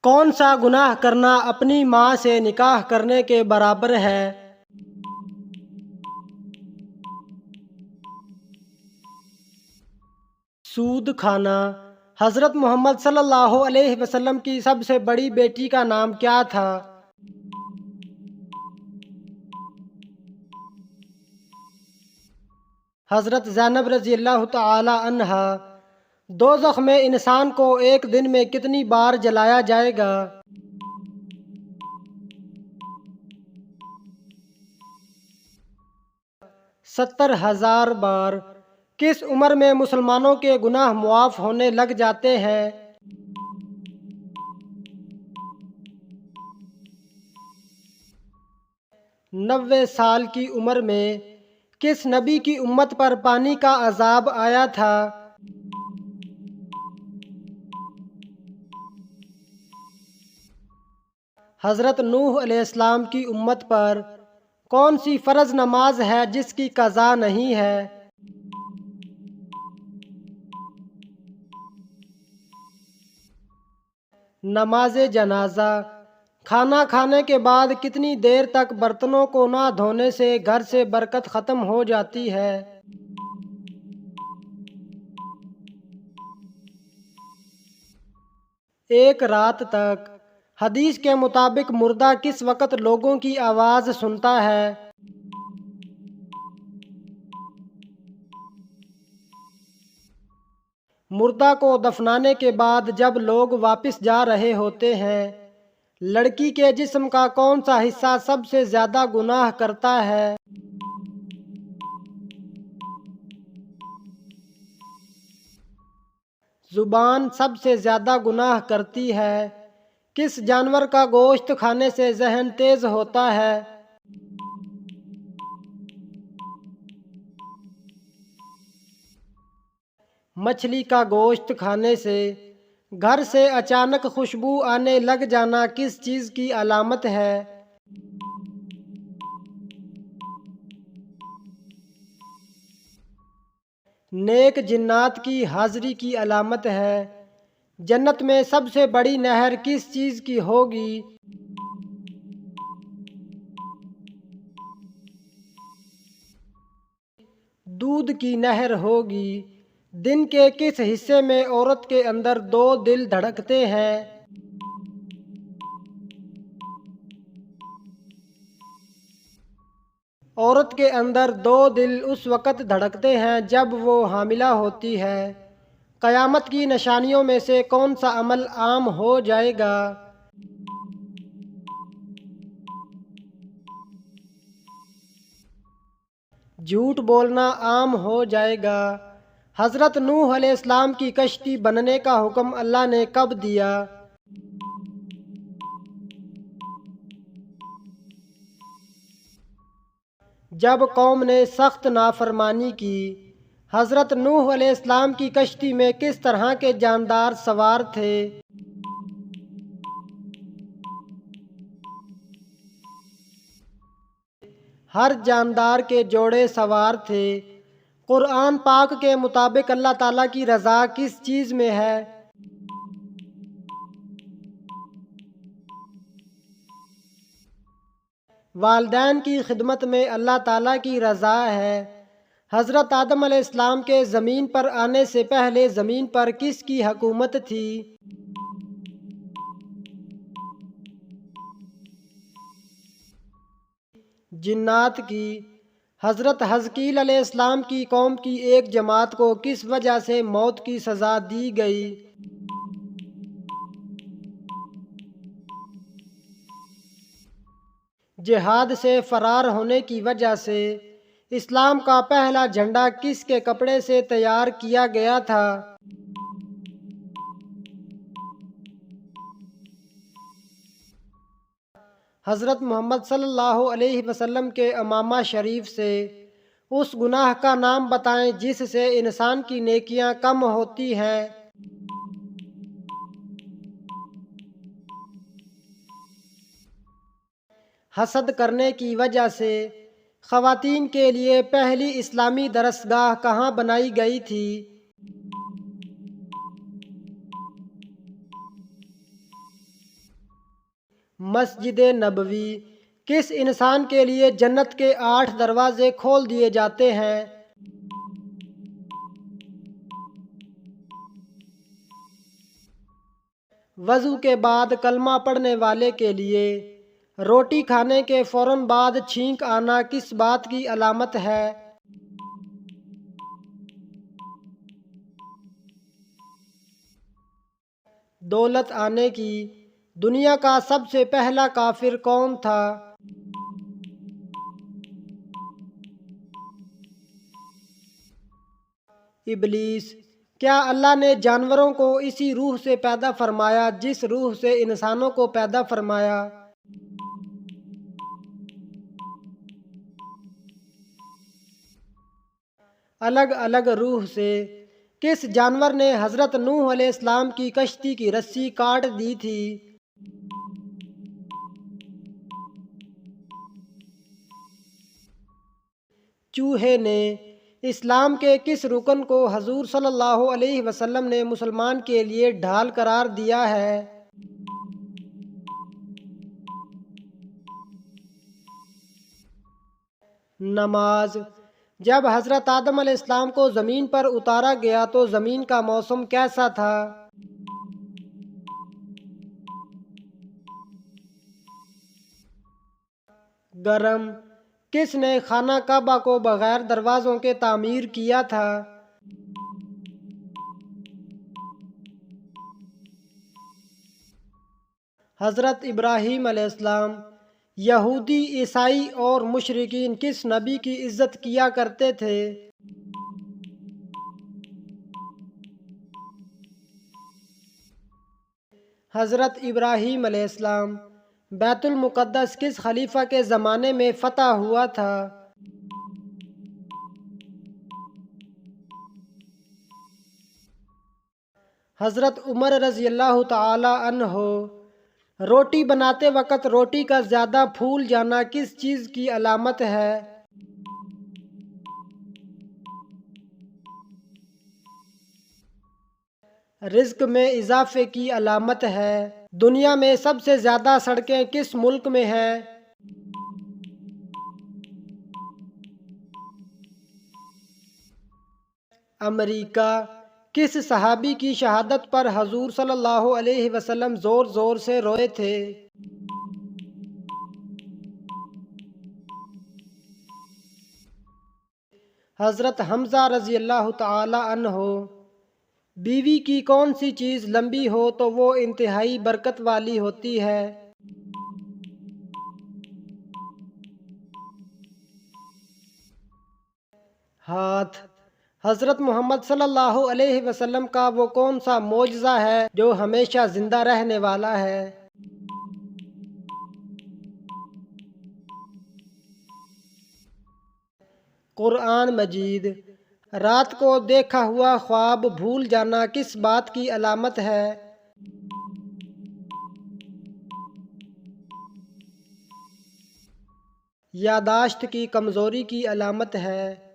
کون سا گناہ کرنا اپنی ماں سے نکاح کرنے کے برابر ہے؟ سود کھانا۔ حضرت محمد صلی اللہ علیہ وسلم کی سب سے بڑی بیٹی کا نام کیا تھا؟ حضرت زینب رضی اللہ تعالی عنہا۔ دوزخ میں انسان کو ایک دن میں کتنی بار جلایا جائے گا؟ 70,000 بار۔ کس عمر میں مسلمانوں کے گناہ معاف ہونے لگ جاتے ہیں؟ 90 سال کی عمر میں۔ کس نبی کی امت پر پانی کا عذاب آیا تھا؟ حضرت نوح علیہ السلام کی امت پر کون سی فرض نماز ہے جس کی قضا نہیں ہے؟ نماز جنازہ۔ کھانا کھانے کے بعد کتنی دیر تک برتنوں کو نہ دھونے سے گھر سے برکت ختم ہو جاتی ہے؟ 1 رات تک۔ حدیث کے مطابق مردہ کس وقت لوگوں کی آواز سنتا ہے؟ مردہ کو دفنانے کے بعد جب لوگ واپس جا رہے ہوتے ہیں، لڑکی کے جسم کا کون سا حصہ سب سے زیادہ گناہ کرتا ہے؟ زبان سب سے زیادہ گناہ کرتی ہے۔ کس جانور کا گوشت کھانے سے ذہن تیز ہوتا ہے؟ مچھلی کا گوشت کھانے سے۔ گھر سے اچانک خوشبو آنے لگ جانا کس چیز کی علامت ہے؟ نیک جنات کی حاضری کی علامت ہے۔ جنت میں سب سے بڑی نہر کس چیز کی ہوگی؟ دودھ کی نہر ہوگی۔ دن کے کس حصے میں عورت کے اندر 2 دل دھڑکتے ہیں؟ عورت کے اندر 2 دل اس وقت دھڑکتے ہیں جب وہ حاملہ ہوتی ہے۔ قیامت کی نشانیوں میں سے کون سا عمل عام ہو جائے گا؟ جھوٹ بولنا عام ہو جائے گا۔ حضرت نوح علیہ السلام کی کشتی بننے کا حکم اللہ نے کب دیا؟ جب قوم نے سخت نافرمانی کی۔ حضرت نوح علیہ السلام کی کشتی میں کس طرح کے جاندار سوار تھے؟ ہر جاندار کے جوڑے سوار تھے۔ قرآن پاک کے مطابق اللہ تعالیٰ کی رضا کس چیز میں ہے؟ والدین کی خدمت میں اللہ تعالیٰ کی رضا ہے۔ حضرت آدم علیہ السلام کے زمین پر آنے سے پہلے زمین پر کس کی حکومت تھی؟ جنات کی۔ حضرت حزقیل علیہ السلام کی قوم کی ایک جماعت کو کس وجہ سے موت کی سزا دی گئی؟ جہاد سے فرار ہونے کی وجہ سے۔ اسلام کا پہلا جھنڈا کس کے کپڑے سے تیار کیا گیا تھا؟ حضرت محمد صلی اللہ علیہ وسلم کے امامہ شریف سے اس گناہ کا نام بتائیں جس سے انسان کی نیکیاں کم ہوتی ہیں۔ حسد کرنے کی وجہ سے۔ خواتین کے لیے پہلی اسلامی درسگاہ کہاں بنائی گئی تھی؟ مسجد نبوی، کس انسان کے لیے جنت کے 8 دروازے کھول دیے جاتے ہیں؟ وضو کے بعد کلمہ پڑھنے والے کے لیے روٹی کھانے کے فوراً بعد چھینک آنا کس بات کی علامت ہے؟ دولت آنے کی۔ دنیا کا سب سے پہلا کافر کون تھا؟ ابلیس۔ کیا اللہ نے جانوروں کو اسی روح سے پیدا فرمایا جس روح سے انسانوں کو پیدا فرمایا؟ الگ الگ روح سے۔ کس جانور نے حضرت نوح علیہ السلام کی کشتی کی رسی کاٹ دی تھی؟ چوہے نے۔ اسلام کے کس رکن کو حضور صلی اللہ علیہ وسلم نے مسلمان کے لیے ڈھال قرار دیا ہے؟ نماز۔ جب حضرت آدم علیہ السلام کو زمین پر اتارا گیا تو زمین کا موسم کیسا تھا؟ گرم۔ کس نے خانہ کعبہ کو بغیر دروازوں کے تعمیر کیا تھا؟ حضرت ابراہیم علیہ السلام۔ یہودی، عیسائی اور مشرکین کس نبی کی عزت کیا کرتے تھے؟ حضرت ابراہیم علیہ السلام۔ بیت المقدس کس خلیفہ کے زمانے میں فتح ہوا تھا؟ حضرت عمر رضی اللہ تعالی عنہ۔ روٹی بناتے وقت روٹی کا زیادہ پھول جانا کس چیز کی علامت ہے؟ رزق میں اضافے کی علامت ہے۔ دنیا میں سب سے زیادہ سڑکیں کس ملک میں ہیں؟ امریکہ۔ کس صحابی کی شہادت پر حضور صلی اللہ علیہ وسلم زور زور سے روئے تھے؟ حضرت حمزہ رضی اللہ تعالی عنہ۔ بیوی کی کون سی چیز لمبی ہو تو وہ انتہائی برکت والی ہوتی ہے؟ ہاتھ۔ حضرت محمد صلی اللہ علیہ وسلم کا وہ کون سا معجزہ ہے جو ہمیشہ زندہ رہنے والا ہے؟ قرآن مجید۔ رات کو دیکھا ہوا خواب بھول جانا کس بات کی علامت ہے؟ یادداشت کی کمزوری کی علامت ہے۔